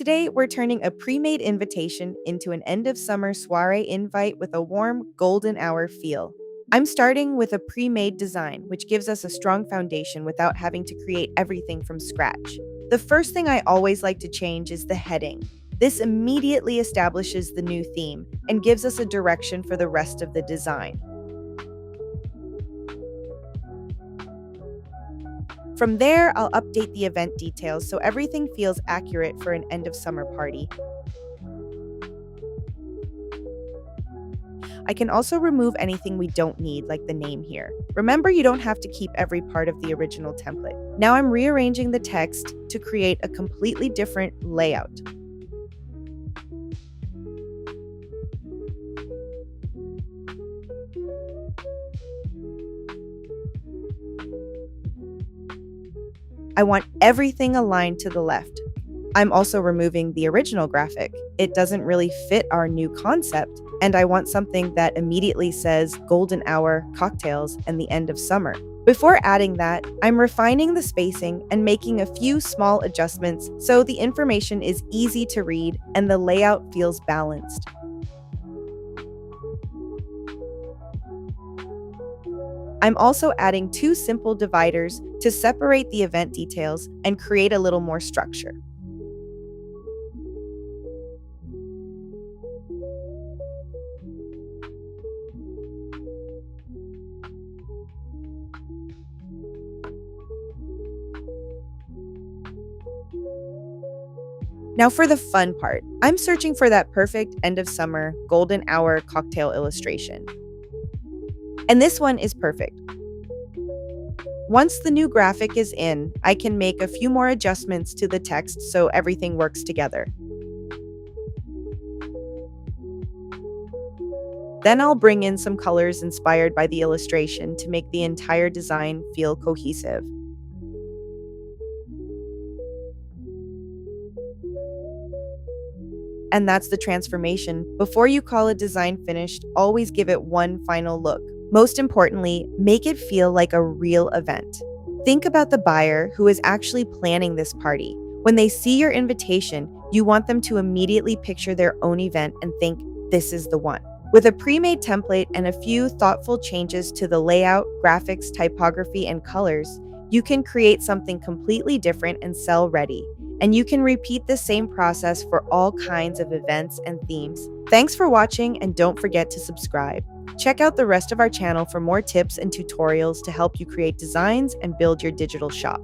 Today, we're turning a pre-made invitation into an end-of-summer soiree invite with a warm, golden hour feel. I'm starting with a pre-made design, which gives us a strong foundation without having to create everything from scratch. The first thing I always like to change is the heading. This immediately establishes the new theme and gives us a direction for the rest of the design. From there, I'll update the event details so everything feels accurate for an end-of-summer party. I can also remove anything we don't need, like the name here. Remember, you don't have to keep every part of the original template. Now I'm rearranging the text to create a completely different layout. I want everything aligned to the left. I'm also removing the original graphic. It doesn't really fit our new concept, and I want something that immediately says golden hour, cocktails, and the end of summer. Before adding that, I'm refining the spacing and making a few small adjustments so the information is easy to read and the layout feels balanced. I'm also adding two simple dividers to separate the event details and create a little more structure. Now for the fun part, I'm searching for that perfect end of summer golden hour cocktail illustration. And this one is perfect. Once the new graphic is in, I can make a few more adjustments to the text so everything works together. Then I'll bring in some colors inspired by the illustration to make the entire design feel cohesive. And that's the transformation. Before you call a design finished, always give it one final look. Most importantly, make it feel like a real event. Think about the buyer who is actually planning this party. When they see your invitation, you want them to immediately picture their own event and think, this is the one. With a pre-made template and a few thoughtful changes to the layout, graphics, typography, and colors, you can create something completely different and sell ready. And you can repeat the same process for all kinds of events and themes. Thanks for watching, and don't forget to subscribe. Check out the rest of our channel for more tips and tutorials to help you create designs and build your digital shop.